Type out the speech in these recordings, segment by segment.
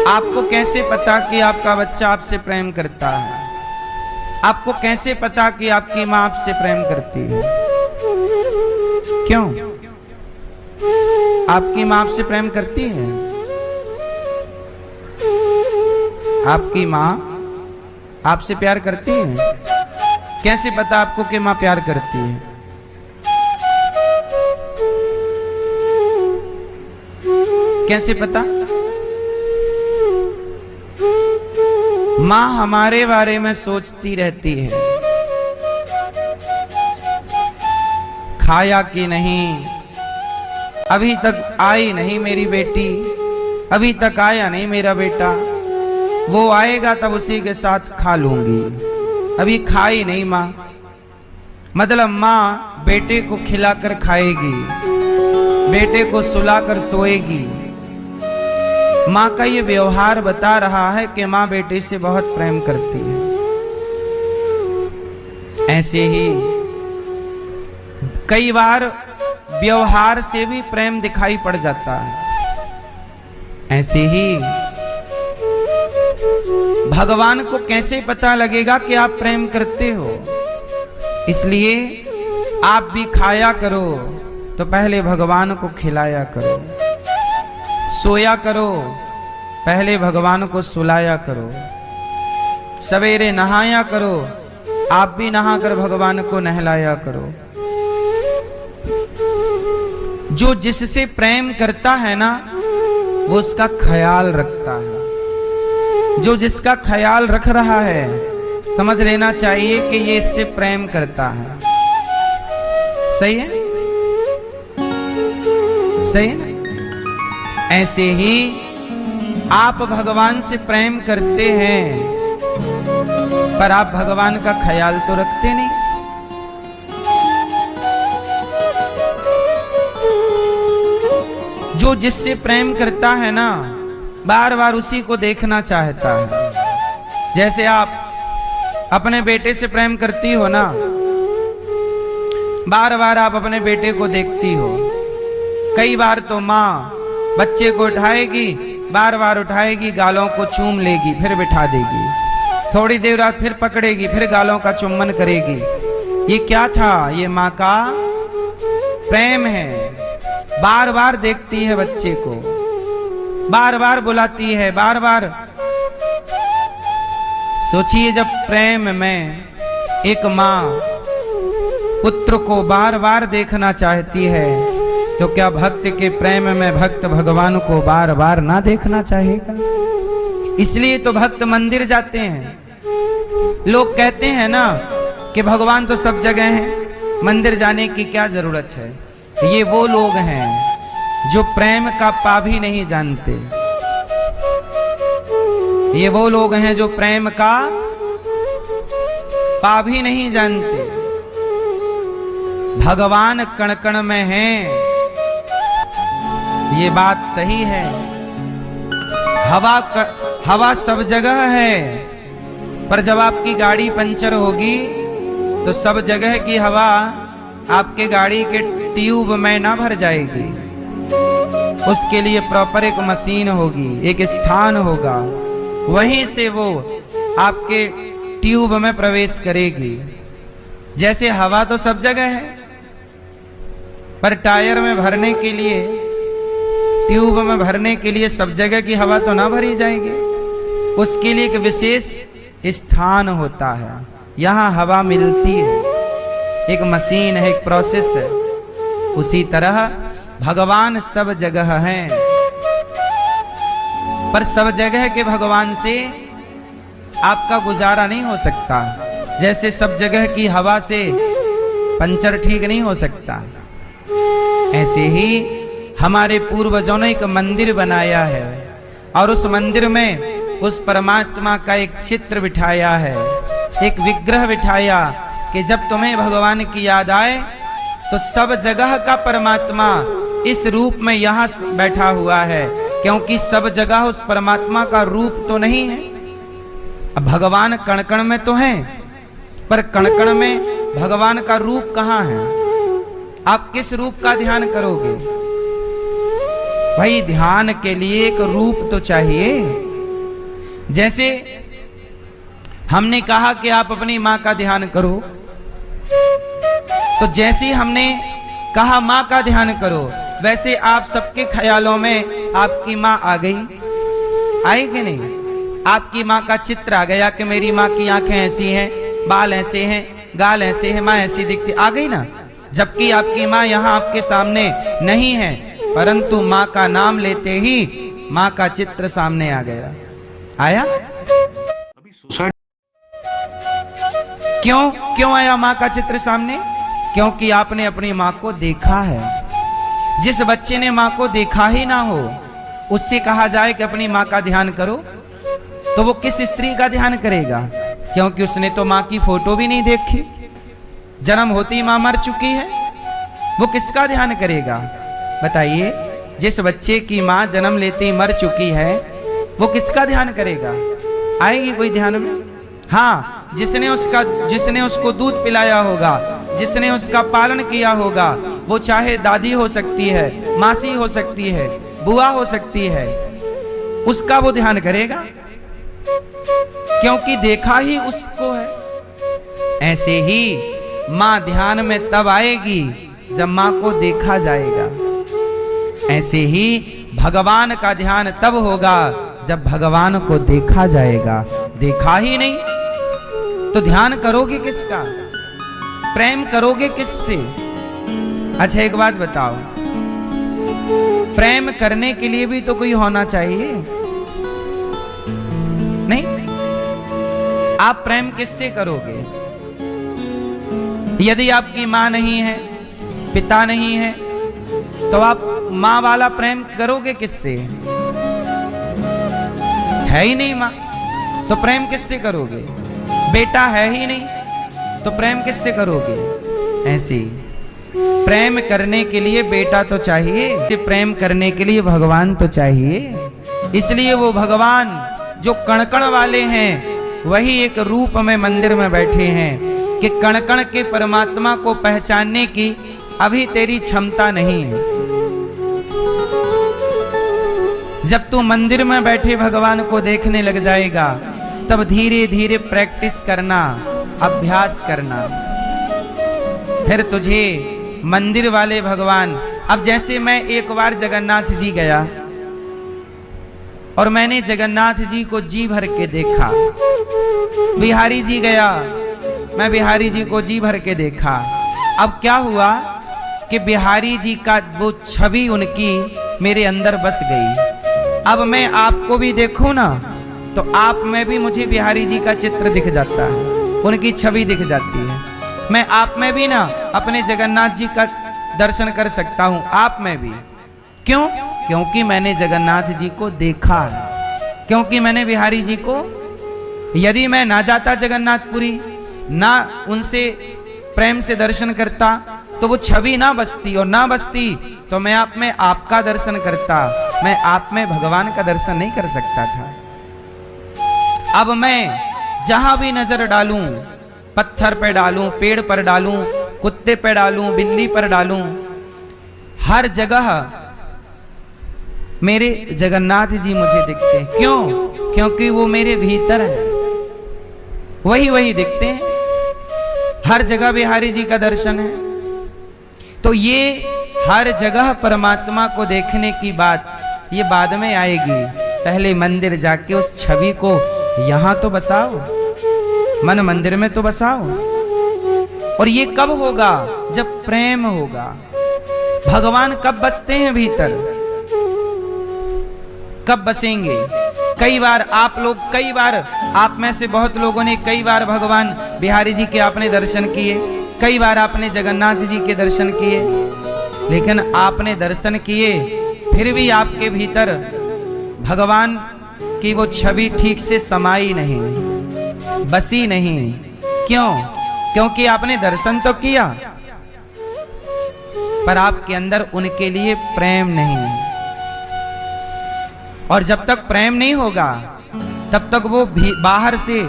आपको कैसे पता कि आपका बच्चा आपसे प्रेम करता है? आपको कैसे पता कि आपकी मां आपसे प्रेम करती है? क्यों? आपकी मां आपसे प्रेम करती है? आपकी मां आपसे प्यार करती है? कैसे पता आपको कि मां प्यार करती है? कैसे पता? मां हमारे बारे में सोचती रहती है, खाया कि नहीं, अभी तक आई नहीं मेरी बेटी, अभी तक आया नहीं मेरा बेटा, वो आएगा तब उसी के साथ खा लूंगी, अभी खाई नहीं मां। मतलब मां बेटे को खिलाकर खाएगी, बेटे को सुलाकर सोएगी। मां का ये व्यवहार बता रहा है कि मां बेटे से बहुत प्रेम करती है। ऐसे ही कई बार व्यवहार से भी प्रेम दिखाई पड़ जाता है। ऐसे ही भगवान को कैसे पता लगेगा कि आप प्रेम करते हो? इसलिए आप भी खाया करो तो पहले भगवान को खिलाया करो, सोया करो पहले भगवान को सुलाया करो, सवेरे नहाया करो, आप भी नहाकर भगवान को नहलाया करो। जो जिससे प्रेम करता है ना, वो उसका ख्याल रखता है। जो जिसका ख्याल रख रहा है, समझ लेना चाहिए कि ये इससे प्रेम करता है। सही है? सही है? ऐसे ही आप भगवान से प्रेम करते हैं, पर आप भगवान का ख्याल तो रखते नहीं। जो जिससे प्रेम करता है ना, बार बार उसी को देखना चाहता है। जैसे आप अपने बेटे से प्रेम करती हो ना, बार बार आप अपने बेटे को देखती हो। कई बार तो माँ बच्चे को उठाएगी, बार बार उठाएगी, गालों को चूम लेगी, फिर बिठा देगी, थोड़ी देर बाद फिर पकड़ेगी, फिर गालों का चुम्बन करेगी। ये क्या था? ये माँ का प्रेम है। बार बार देखती है बच्चे को, बार बार बुलाती है, बार बार। सोचिए, जब प्रेम में एक माँ पुत्र को बार बार देखना चाहती है, तो क्या भक्त के प्रेम में भक्त भगवान को बार बार ना देखना चाहेगा? इसलिए तो भक्त मंदिर जाते हैं। लोग कहते हैं ना कि भगवान तो सब जगह हैं, मंदिर जाने की क्या जरूरत है। ये वो लोग हैं जो प्रेम का पा भी नहीं जानते। ये वो लोग हैं जो प्रेम का पा भी नहीं जानते। भगवान कण कण में हैं, ये बात सही है। हवा सब जगह है, पर जब आपकी गाड़ी पंचर होगी तो सब जगह की हवा आपके गाड़ी के ट्यूब में ना भर जाएगी। उसके लिए प्रॉपर एक मशीन होगी, एक स्थान होगा, वहीं से वो आपके ट्यूब में प्रवेश करेगी। जैसे हवा तो सब जगह है, पर टायर में भरने के लिए, ट्यूब में भरने के लिए सब जगह की हवा तो ना भरी जाएगी। उसके लिए एक विशेष स्थान होता है, यहाँ हवा मिलती है, एक मशीन है, एक प्रोसेस है। उसी तरह भगवान सब जगह हैं, पर सब जगह के भगवान से आपका गुजारा नहीं हो सकता। जैसे सब जगह की हवा से पंचर ठीक नहीं हो सकता, ऐसे ही हमारे पूर्वजों ने एक मंदिर बनाया है, और उस मंदिर में उस परमात्मा का एक चित्र बिठाया है, एक विग्रह बिठाया कि जब तुम्हें भगवान की याद आए तो सब जगह का परमात्मा इस रूप में यहाँ बैठा हुआ है, क्योंकि सब जगह उस परमात्मा का रूप तो नहीं है। अब भगवान कण कण में तो है, पर कण कण में भगवान का रूप कहाँ है? आप किस रूप का ध्यान करोगे? भाई ध्यान के लिए एक रूप तो चाहिए। जैसे हमने कहा कि आप अपनी माँ का ध्यान करो, तो जैसे हमने कहा माँ का ध्यान करो, वैसे आप सबके ख्यालों में आपकी माँ आ गई, आई कि नहीं? आपकी माँ का चित्र आ गया कि मेरी माँ की आंखें ऐसी हैं, बाल ऐसे हैं, गाल ऐसे हैं, माँ ऐसी दिखती, आ गई ना। जबकि आपकी माँ यहाँ आपके सामने नहीं है, परंतु माँ का नाम लेते ही माँ का चित्र सामने आ गया। आया? क्यों क्यों आया माँ का चित्र सामने? क्योंकि आपने अपनी माँ को देखा है। जिस बच्चे ने माँ को देखा ही ना हो, उससे कहा जाए कि अपनी माँ का ध्यान करो, तो वो किस स्त्री का ध्यान करेगा? क्योंकि उसने तो माँ की फोटो भी नहीं देखी, जन्म होते ही माँ मर चुकी है, वो किसका ध्यान करेगा? बताइए, जिस बच्चे की माँ जन्म लेते ही मर चुकी है, वो किसका ध्यान करेगा? आएगी कोई ध्यान में? हाँ, जिसने उसको दूध पिलाया होगा, जिसने उसका पालन किया होगा, वो चाहे दादी हो सकती है, मासी हो सकती है, बुआ हो सकती है, उसका वो ध्यान करेगा, क्योंकि देखा ही उसको है। ऐसे ही माँ ध्यान में तब आएगी जब माँ को देखा जाएगा। ऐसे ही भगवान का ध्यान तब होगा जब भगवान को देखा जाएगा। देखा ही नहीं तो ध्यान करोगे किसका? प्रेम करोगे किससे? अच्छा एक बात बताओ, प्रेम करने के लिए भी तो कोई होना चाहिए, नहीं? आप प्रेम किससे करोगे? यदि आपकी माँ नहीं है, पिता नहीं है, तो आप माँ वाला प्रेम करोगे किससे? है ही नहीं माँ, तो प्रेम किससे करोगे? बेटा है ही नहीं, तो प्रेम किससे करोगे? ऐसे प्रेम करने के लिए बेटा तो चाहिए, प्रेम करने के लिए भगवान तो चाहिए। इसलिए वो भगवान जो कण कण वाले हैं, वही एक रूप में मंदिर में बैठे हैं कि कण कण के परमात्मा को पहचानने की अभी तेरी क्षमता नहीं है। जब तू मंदिर में बैठे भगवान को देखने लग जाएगा, तब धीरे धीरे प्रैक्टिस करना, अभ्यास करना, फिर तुझे मंदिर वाले भगवान। अब जैसे मैं एक बार जगन्नाथ जी गया और मैंने जगन्नाथ जी को जी भर के देखा, बिहारी जी गया, मैं बिहारी जी को जी भर के देखा। अब क्या हुआ कि बिहारी जी का वो छवि उनकी मेरे अंदर बस गई। अब मैं आपको भी देखूं ना, तो आप में भी मुझे बिहारी जी का चित्र दिख जाता है, उनकी छवि दिख जाती है। मैं आप में भी ना अपने जगन्नाथ जी का दर्शन कर सकता हूं, आप में भी। क्यों? क्योंकि मैंने जगन्नाथ जी को देखा है, क्योंकि मैंने बिहारी जी को, यदि मैं ना जाता जगन्नाथपुरी, ना उनसे प्रेम से दर्शन करता, तो वो छवि ना बसती, और ना बसती तो मैं आप में आपका दर्शन करता, मैं आप में भगवान का दर्शन नहीं कर सकता था। अब मैं जहां भी नजर डालूं, पत्थर पे डालूं, पेड़ पर डालूं, कुत्ते पे डालूं, बिल्ली पर डालूं, हर जगह मेरे जगन्नाथ जी मुझे दिखते हैं। क्यों? क्योंकि वो मेरे भीतर है, वही दिखते हैं। हर जगह बिहारी जी का दर्शन है। तो ये हर जगह परमात्मा को देखने की बात ये बाद में आएगी। पहले मंदिर जाके उस छवि को यहां तो बसाओ, मन मंदिर में तो बसाओ। और ये कब होगा? जब प्रेम होगा। भगवान कब बसते हैं भीतर? कब बसेंगे? कई बार आप में से बहुत लोगों ने कई बार भगवान बिहारी जी के आपने दर्शन किए, कई बार आपने जगन्नाथ जी के दर्शन किए, लेकिन आपने दर्शन किए फिर भी आपके भीतर भगवान की वो छवि ठीक से समाई नहीं, बसी नहीं। क्यों? क्योंकि आपने दर्शन तो किया, पर आपके अंदर उनके लिए प्रेम नहीं। और जब तक प्रेम नहीं होगा, तब तक वो बाहर से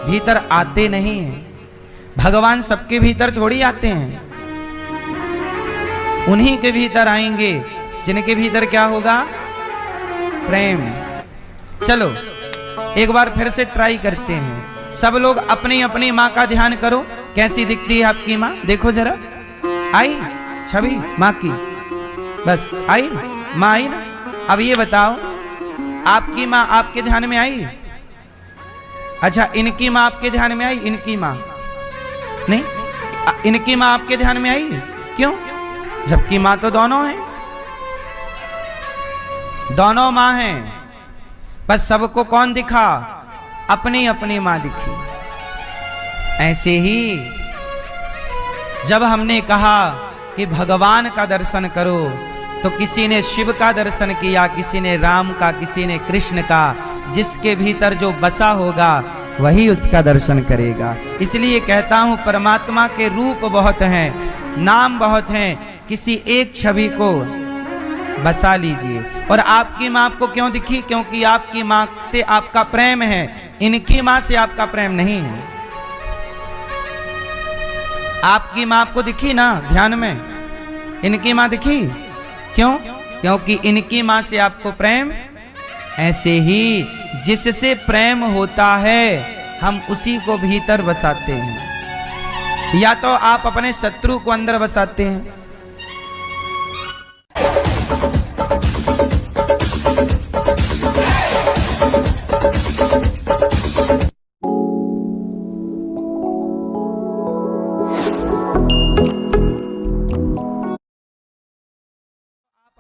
भीतर आते नहीं हैं। भगवान सबके भीतर थोड़ी आते हैं, उन्हीं के भीतर आएंगे जिनके भीतर क्या होगा? प्रेम। चलो एक बार फिर से ट्राई करते हैं। सब लोग अपनी अपनी माँ का ध्यान करो। कैसी दिखती है आपकी माँ? देखो जरा, आई छवि माँ की? बस आई माँ, आई ना? अब ये बताओ, आपकी माँ आपके ध्यान में आई? अच्छा, इनकी माँ आपके ध्यान में आई? इनकी माँ नहीं, इनकी माँ आपके ध्यान में आई? क्यों? जबकि माँ तो दोनों हैं, दोनों माँ हैं, पर सबको कौन दिखा? अपनी अपनी माँ दिखी। ऐसे ही जब हमने कहा कि भगवान का दर्शन करो, तो किसी ने शिव का दर्शन किया, किसी ने राम का, किसी ने कृष्ण का। जिसके भीतर जो बसा होगा वही उसका दर्शन करेगा। इसलिए कहता हूं, परमात्मा के रूप बहुत हैं, नाम बहुत हैं, किसी एक छवि को बसा लीजिए। और आपकी माँ आपको क्यों दिखी? क्योंकि आपकी माँ से आपका प्रेम है, इनकी माँ से आपका प्रेम नहीं है। आपकी माँ आपको दिखी ना ध्यान में, इनकी माँ दिखी? क्यों? क्योंकि इनकी माँ से आपको प्रेम। ऐसे ही जिससे प्रेम होता है हम उसी को भीतर बसाते हैं। या तो आप अपने शत्रु को अंदर बसाते हैं,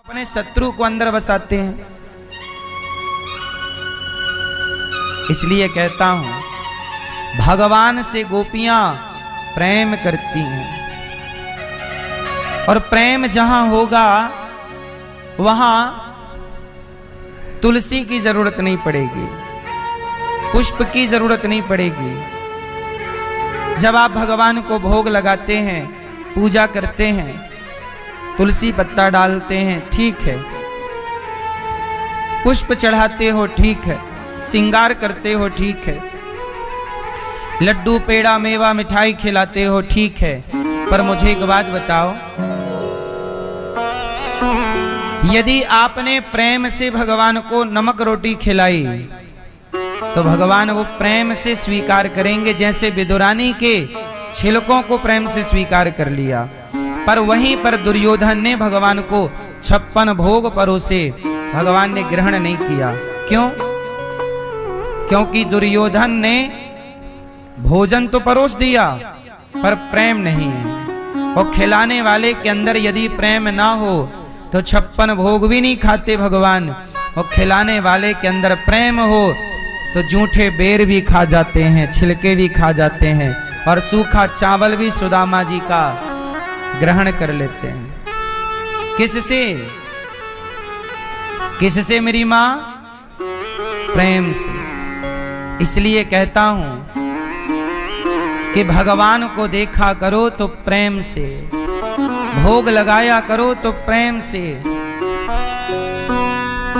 अपने शत्रु को अंदर बसाते हैं। इसलिए कहता हूं, भगवान से गोपियां प्रेम करती हैं, और प्रेम जहां होगा वहां तुलसी की जरूरत नहीं पड़ेगी, पुष्प की जरूरत नहीं पड़ेगी। जब आप भगवान को भोग लगाते हैं, पूजा करते हैं, तुलसी पत्ता डालते हैं, ठीक है, पुष्प चढ़ाते हो, ठीक है, श्रृंगार करते हो, ठीक है, लड्डू पेड़ा मेवा मिठाई खिलाते हो, ठीक है, पर मुझे एक बात बताओ, यदि आपने प्रेम से भगवान को नमक रोटी खिलाई तो भगवान वो प्रेम से स्वीकार करेंगे, जैसे विदुरानी के छिलकों को प्रेम से स्वीकार कर लिया। पर वहीं पर दुर्योधन ने भगवान को 56 भोग परोसे, भगवान ने ग्रहण नहीं किया। क्यों? क्योंकि दुर्योधन ने भोजन तो परोस दिया पर प्रेम नहीं है। और खिलाने वाले के अंदर यदि प्रेम ना हो तो 56 भोग भी नहीं खाते भगवान। और खिलाने वाले के अंदर प्रेम हो तो जूठे बेर भी खा जाते हैं, छिलके भी खा जाते हैं, और सूखा चावल भी सुदामा जी का ग्रहण कर लेते हैं। किससे? किससे मेरी मां? प्रेम से। इसलिए कहता हूं कि भगवान को देखा करो तो प्रेम से, भोग लगाया करो तो प्रेम से।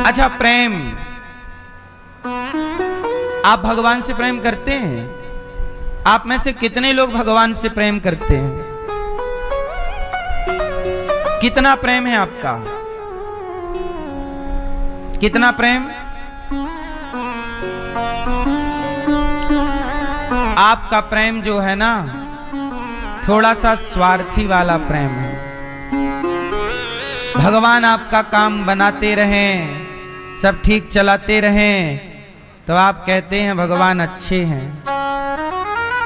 अच्छा, प्रेम, आप भगवान से प्रेम करते हैं? आप में से कितने लोग भगवान से प्रेम करते हैं? कितना प्रेम है आपका? कितना प्रेम? आपका प्रेम जो है ना, थोड़ा सा स्वार्थी वाला प्रेम है। भगवान आपका काम बनाते रहें, सब ठीक चलाते रहें, तो आप कहते हैं भगवान अच्छे हैं।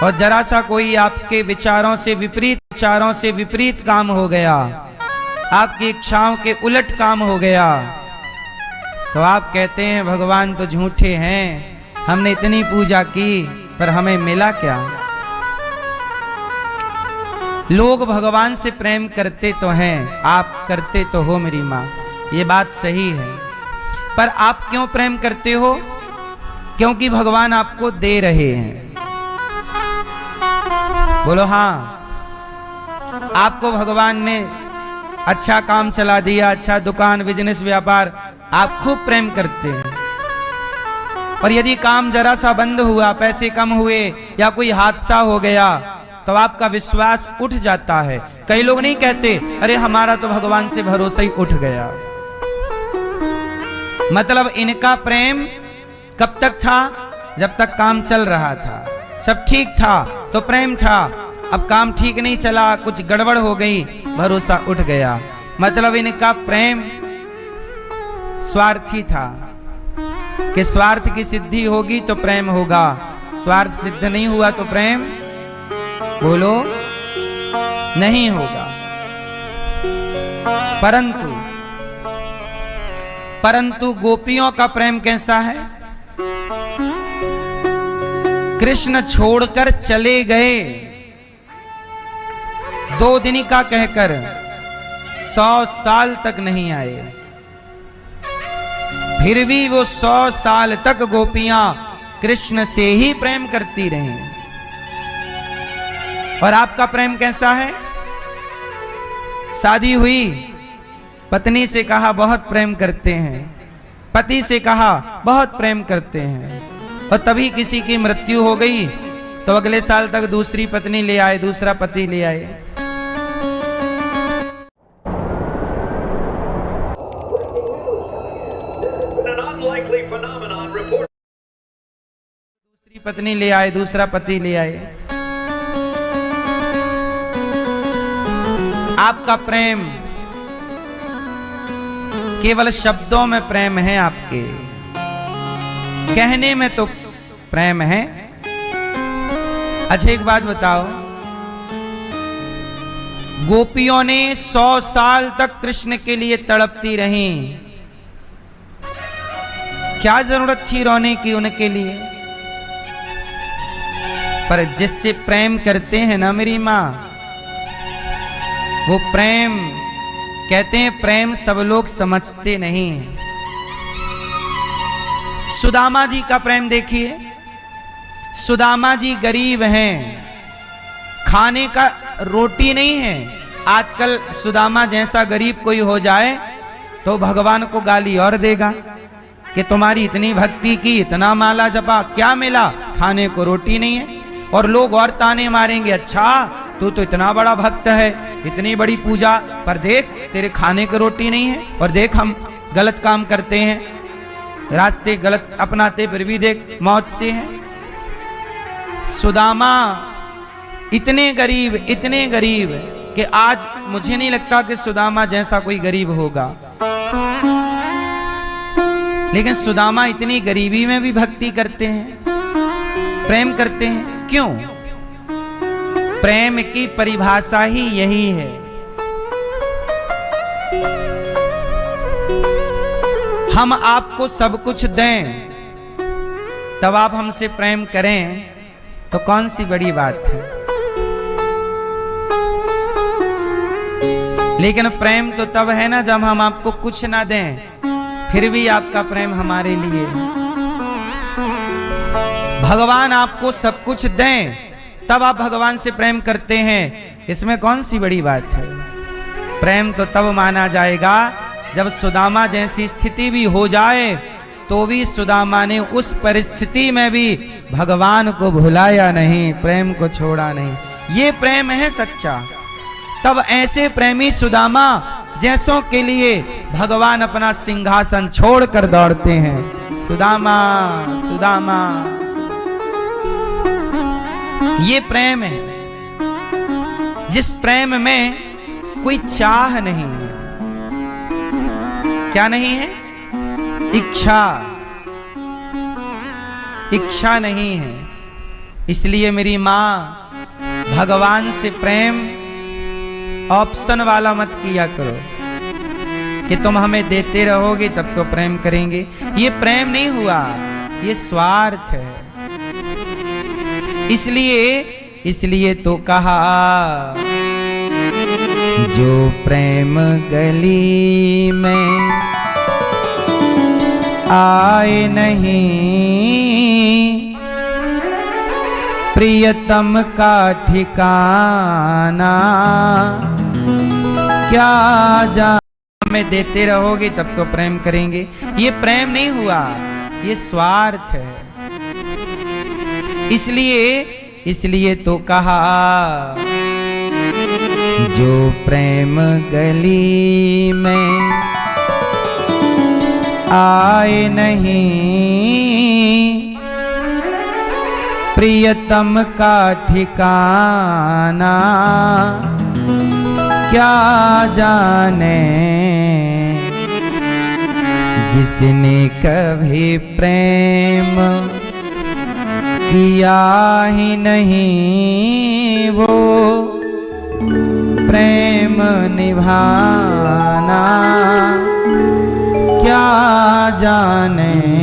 और जरा सा कोई आपके विचारों से विपरीत काम हो गया, आपकी इच्छाओं के उलट काम हो गया, तो आप कहते हैं भगवान तो झूठे हैं, हमने इतनी पूजा की पर हमें मिला क्या? लोग भगवान से प्रेम करते तो हैं, आप करते तो हो मेरी माँ, ये बात सही है, पर आप क्यों प्रेम करते हो? क्योंकि भगवान आपको दे रहे हैं। बोलो हाँ। आपको भगवान ने अच्छा काम चला दिया, अच्छा दुकान, बिजनेस, व्यापार, आप खूब प्रेम करते हैं। और यदि काम जरा सा बंद हुआ, पैसे कम हुए या कोई हादसा हो गया, तो आपका विश्वास उठ जाता है। कई लोग नहीं कहते अरे हमारा तो भगवान से भरोसा ही उठ गया। मतलब इनका प्रेम कब तक था? जब तक काम चल रहा था, सब ठीक था तो प्रेम था। अब काम ठीक नहीं चला, कुछ गड़बड़ हो गई, भरोसा उठ गया। मतलब इनका प्रेम स्वार्थी था कि स्वार्थ की सिद्धि होगी तो प्रेम होगा, स्वार्थ सिद्ध नहीं हुआ तो प्रेम बोलो नहीं होगा। परंतु गोपियों का प्रेम कैसा है? कृष्ण छोड़कर चले गए, 2 दिन का कहकर 100 साल तक नहीं आए, फिर भी वो 100 साल तक गोपियां कृष्ण से ही प्रेम करती रहीं। और आपका प्रेम कैसा है? शादी हुई, पत्नी से कहा बहुत प्रेम करते हैं, पति से कहा बहुत प्रेम करते हैं, और तभी किसी की मृत्यु हो गई तो अगले साल तक दूसरी पत्नी ले आए, दूसरा पति ले आए। दूसरी पत्नी ले आए, दूसरा पति ले आए। आपका प्रेम केवल शब्दों में प्रेम है, आपके कहने में तो प्रेम है। अच्छा एक बात बताओ, गोपियों ने 100 साल तक कृष्ण के लिए तड़पती रहीं, क्या जरूरत थी रोने की उनके लिए? पर जिससे प्रेम करते हैं ना मेरी मां, वो प्रेम कहते हैं, प्रेम सब लोग समझते नहीं। सुदामा जी का प्रेम देखिए, सुदामा जी गरीब हैं, खाने का रोटी नहीं है। आजकल सुदामा जैसा गरीब कोई हो जाए तो भगवान को गाली और देगा कि तुम्हारी इतनी भक्ति की, इतना माला जपा, क्या मिला? खाने को रोटी नहीं है। और लोग और ताने मारेंगे, अच्छा तू तो इतना बड़ा भक्त है, इतनी बड़ी पूजा, पर देख तेरे खाने को रोटी नहीं है, और देख हम गलत काम करते हैं, रास्ते गलत अपनाते, फिर भी देख मौत से हैं। सुदामा इतने गरीब कि आज मुझे नहीं लगता कि सुदामा जैसा कोई गरीब होगा, लेकिन सुदामा इतनी गरीबी में भी भक्ति करते हैं, प्रेम करते हैं। क्यों? प्रेम की परिभाषा ही यही है। हम आपको सब कुछ दें तब आप हमसे प्रेम करें तो कौन सी बड़ी बात है? लेकिन प्रेम तो तब है ना जब हम आपको कुछ ना दें, फिर भी आपका प्रेम हमारे लिए। भगवान आपको सब कुछ दें तब आप भगवान से प्रेम करते हैं, इसमें कौन सी बड़ी बात है? प्रेम तो तब माना जाएगा जब सुदामा जैसी स्थिति भी हो जाए तो भी सुदामा ने उस परिस्थिति में भी भगवान को भुलाया नहीं, प्रेम को छोड़ा नहीं। ये प्रेम है सच्चा। तब ऐसे प्रेमी सुदामा जैसों के लिए भगवान अपना सिंहासन छोड़कर दौड़ते हैं। सुदामा सुदामा, ये प्रेम है जिस प्रेम में कोई चाह नहीं है। क्या नहीं है? इच्छा नहीं है। इसलिए मेरी मां, भगवान से प्रेम ऑप्शन वाला मत किया करो कि तुम हमें देते रहोगे तब तो प्रेम करेंगे। ये प्रेम नहीं हुआ, ये स्वार्थ है। इसलिए तो कहा, जो प्रेम गली में आए नहीं, प्रियतम का ठिकाना क्या जान। हमें देते रहोगे तब तो प्रेम करेंगे। ये प्रेम नहीं हुआ, ये स्वार्थ है। इसलिए तो कहा, जो प्रेम गली में आए नहीं, प्रियतम का ठिकाना क्या जाने, जिसने कभी प्रेम किया ही नहीं वो प्रेम निभाना क्या जाने।